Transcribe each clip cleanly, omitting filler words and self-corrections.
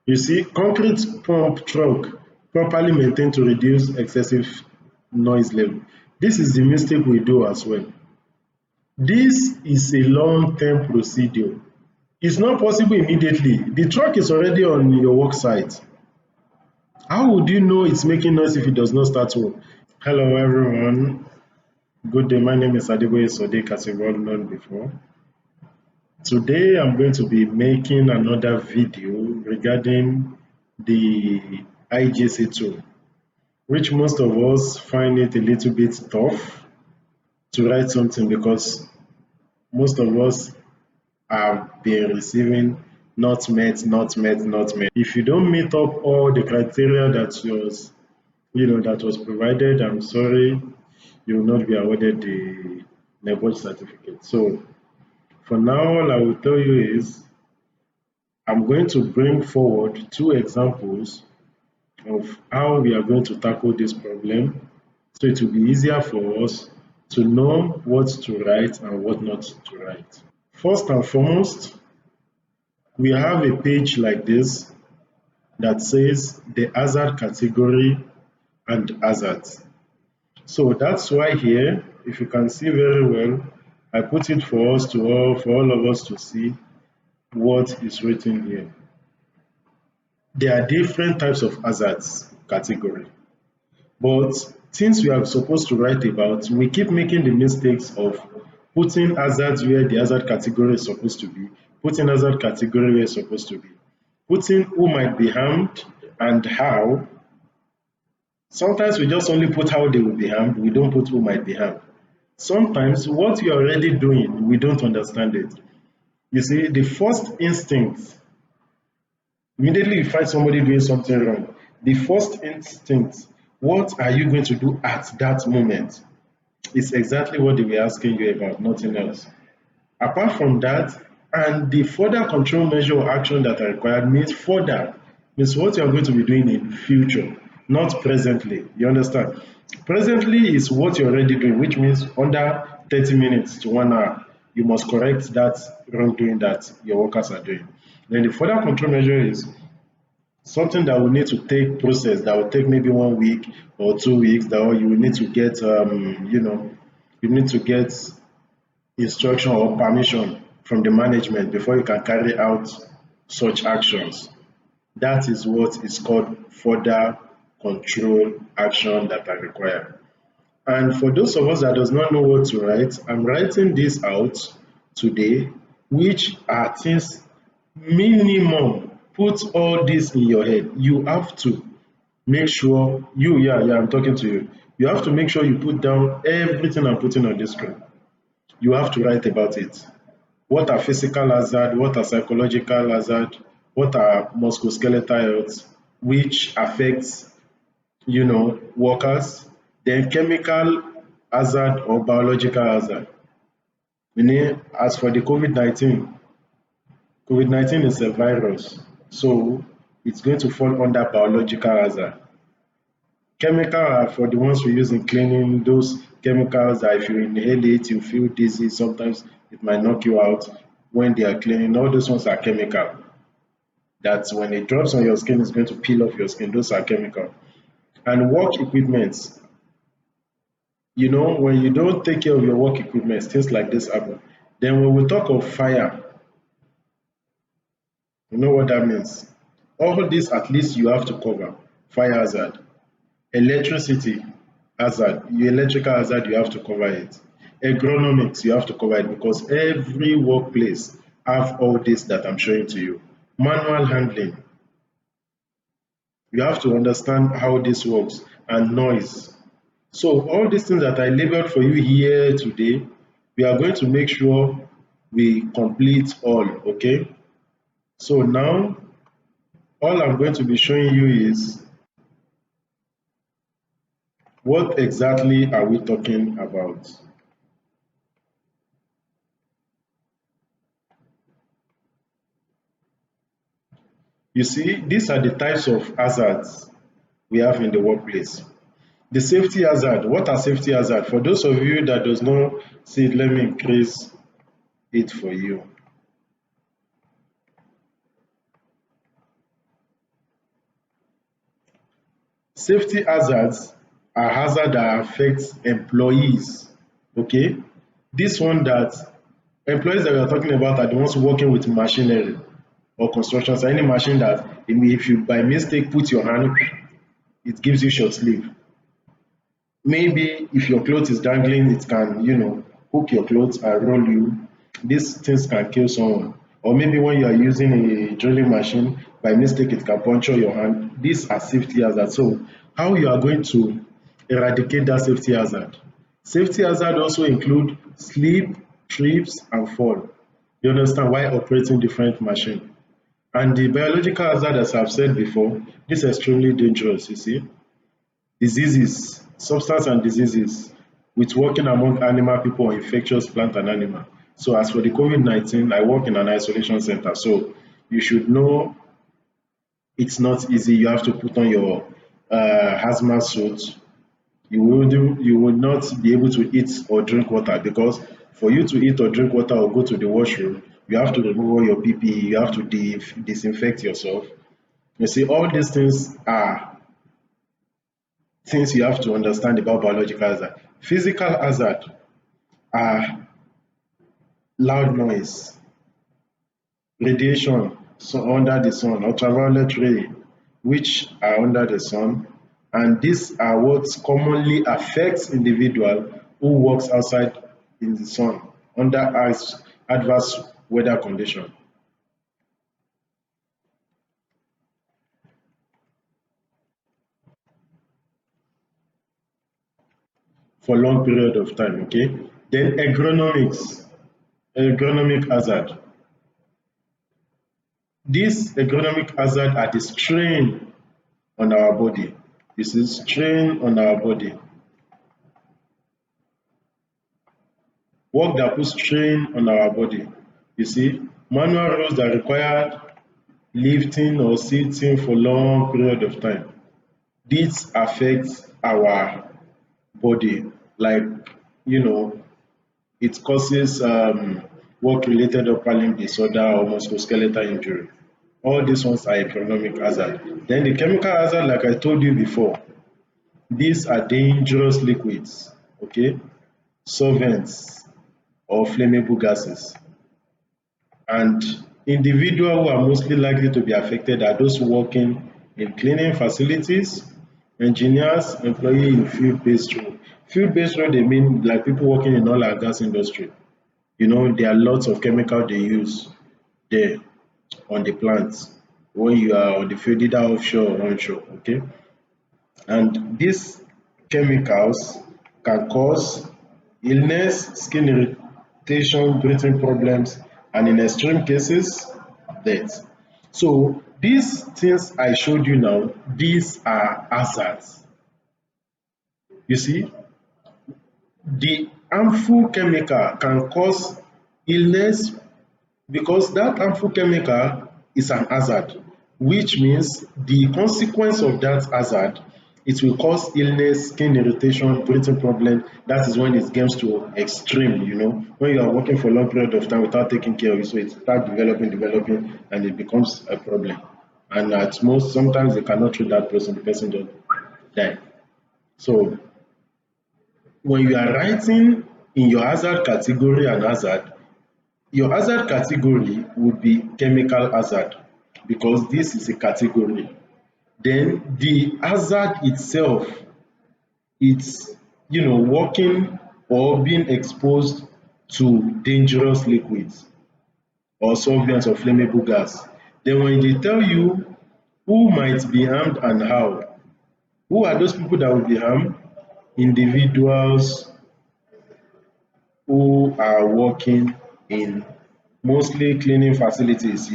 You see, concrete pump truck properly maintained to reduce excessive noise level. This is the mistake we do as well. This is a long-term procedure. It's not possible immediately. The truck is already on your work site. How would you know it's making noise if it does not start work? Hello everyone. Good day. My name is Adeboye Sodiq, as you've all known before. Today I'm going to be making another video regarding the IGC2, which most of us find it a little bit tough to write something because most of us have been receiving not met, not met, not met. If you don't meet up all the criteria that was provided, I'm sorry, you will not be awarded the NEBOSH certificate. So for now, all I will tell you is I'm going to bring forward two examples of how we are going to tackle this problem, so it will be easier for us to know what to write and what not to write. First and foremost, we have a page like this that says the hazard category and hazards. So that's why here, if you can see very well, I put it for all of us to see what is written here. There are different types of hazards category, but things we are supposed to write about, we keep making the mistakes of putting hazards where the hazard category is supposed to be, putting hazard category where it's supposed to be, putting who might be harmed and how. Sometimes we just only put how they will be harmed, we don't put who might be harmed. Sometimes what you're already doing, we don't understand it. You see, the first instinct, immediately you find somebody doing something wrong, the first instinct, what are you going to do at that moment? Is exactly what they were asking you about, nothing else. Apart from that, and the further control measure or action that are required means further, means what you are going to be doing in future, not presently. You understand? Presently is what you're already doing, which means under 30 minutes to 1 hour, you must correct that wrongdoing that your workers are doing. Then the further control measure is something that will need to take process, that will take maybe 1 week or 2 weeks, that you will need to get you need to get instruction or permission from the management before you can carry out such actions. That is what is called further control action that are required. And for those of us that does not know what to write, I'm writing this out today, which are things minimum. Put all this in your head. You have to make sure I'm talking to you. You have to make sure you put down everything I'm putting on this screen. You have to write about it. What are physical hazard? What are psychological hazard? What are musculoskeletal health? Which affects workers? Then chemical hazard or biological hazard. Meaning, as for the COVID-19 is a virus, so it's going to fall under biological hazard. Chemical are for the ones we use in cleaning, those chemicals that if you inhale it, you feel dizzy, sometimes it might knock you out when they are cleaning. All those ones are chemical. That when it drops on your skin, it's going to peel off your skin. Those are chemical. And work equipment, when you don't take care of your work equipment, things like this happen. Then when we talk of fire, you know what that means. All this at least you have to cover. Fire hazard, electricity hazard, your electrical hazard, you have to cover it. Agronomics, you have to cover it because every workplace have all this that I'm showing to you. Manual handling, you have to understand how this works, and noise. So all these things that I labeled for you here today, we are going to make sure we complete all, okay? So now, all I'm going to be showing you is what exactly are we talking about? You see, these are the types of hazards we have in the workplace. The safety hazard, what are safety hazard? For those of you that does not see it, let me increase it for you. Safety hazards are hazards that affect employees. Okay, this one that employees that we are talking about are the ones working with machinery or construction. So any machine that if you by mistake put your hand, it gives you short sleeve. Maybe if your clothes is dangling, it can, hook your clothes and roll you. These things can kill someone. Or maybe when you are using a drilling machine, by mistake it can puncture your hand. These are safety hazards. So how you are going to eradicate that safety hazard? Safety hazard also include sleep, trips and fall. You understand why operating different machine. And the biological hazard, as I've said before, this is extremely dangerous, you see. Diseases, substance and diseases with working among animal people or infectious plant and animal. So as for the COVID-19, I work in an isolation center. So you should know it's not easy. You have to put on your hazmat suit. You will not be able to eat or drink water because for you to eat or drink water or go to the washroom, you have to remove all your PPE, you have to disinfect yourself. You see, all these things are things you have to understand about biological hazard. Physical hazard are loud noise, radiation so under the sun, ultraviolet ray, which are under the sun, and these are what commonly affects individual who works outside in the sun under adverse weather condition for long period of time. Okay, then agronomic hazard. These agronomic hazard are the strain on our body. This is strain on our body. Work that puts strain on our body. You see, manual roles that require lifting or sitting for long period of time. This affects our body. Like, you know, it causes work-related upper limb disorder or musculoskeletal injury. All these ones are economic hazard. Then the chemical hazard, like I told you before, these are dangerous liquids, okay, solvents or flammable gases. And individuals who are mostly likely to be affected are those working in cleaning facilities, engineers, employees in field-based role. Field-based role, they mean like people working in oil and gas industry. You know, there are lots of chemical they use there on the plants when you are on the field, either offshore or onshore, okay? And these chemicals can cause illness, skin irritation, breathing problems, and in extreme cases, death. So these things I showed you now, these are hazards. You see, the harmful chemical can cause illness because that harmful chemical is an hazard, which means the consequence of that hazard, it will cause illness, skin irritation, breathing problem. That is when it gets to extreme, you know, when you are working for a long period of time without taking care of it, so it starts developing, and it becomes a problem. And at most, sometimes they cannot treat that person, the person just die. So when you are writing in your hazard category and hazard, your hazard category would be chemical hazard because this is a category. Then the hazard itself, it's working or being exposed to dangerous liquids or solvents or flammable gas. Then when they tell you who might be harmed and how, who are those people that will be harmed? Individuals who are working in mostly cleaning facilities,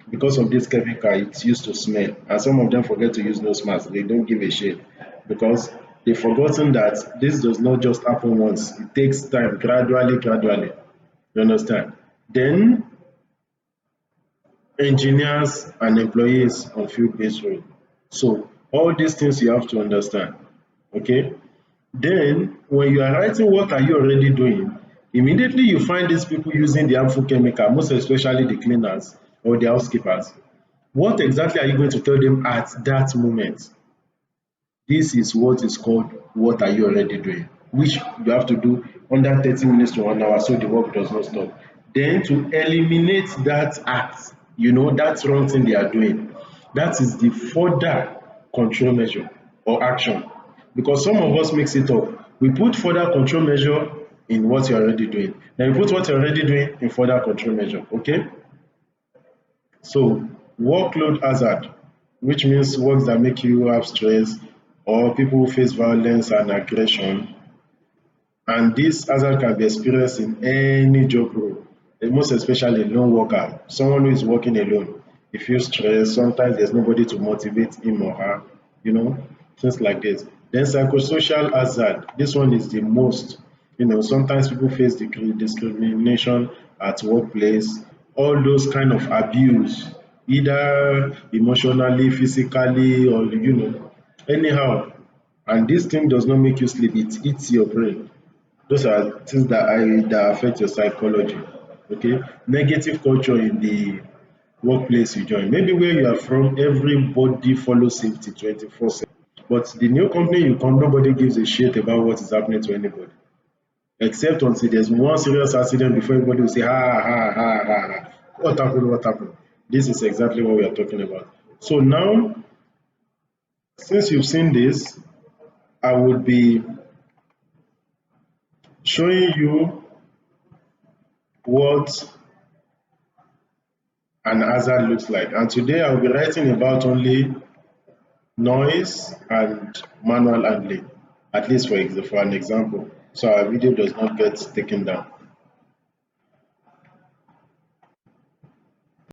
because of this chemical, it's used to smell. And some of them forget to use nose masks. They don't give a shit because they've forgotten that this does not just happen once. It takes time, gradually. You understand? Then engineers and employees on field-based role. So all these things you have to understand. Okay? Then when you are writing what are you already doing, immediately you find these people using the harmful chemical, most especially the cleaners or the housekeepers. What exactly are you going to tell them at that moment? This is what is called what are you already doing, which you have to do under 30 minutes to 1 hour so the work does not stop. Then to eliminate that act, that wrong thing they are doing, that is the further control measure or action. Because some of us mix it up. We put further control measure in what you're already doing. Then we put what you're already doing in further control measure. Okay? So workload hazard, which means works that make you have stress or people who face violence and aggression, and this hazard can be experienced in any job role, most especially a lone worker, someone who is working alone. He feels stressed, sometimes there's nobody to motivate him or her, you know, things like this. Then psychosocial hazard, this one is the most, sometimes people face discrimination at workplace, all those kind of abuse, either emotionally, physically, or anyhow. And this thing does not make you sleep, it eats your brain. Those are things that affect your psychology. Okay, negative culture in the workplace you join. Maybe where you are from, everybody follows safety 24/7. But the new company you come, nobody gives a shit about what is happening to anybody. Except until there's one serious accident before everybody will say, ha, ha, ha, ha, ha. What happened? What happened? This is exactly what we are talking about. So now, since you've seen this, I would be showing you what an hazard looks like. And today I'll be writing about only noise and manual handling, at least for an example, so our video does not get taken down.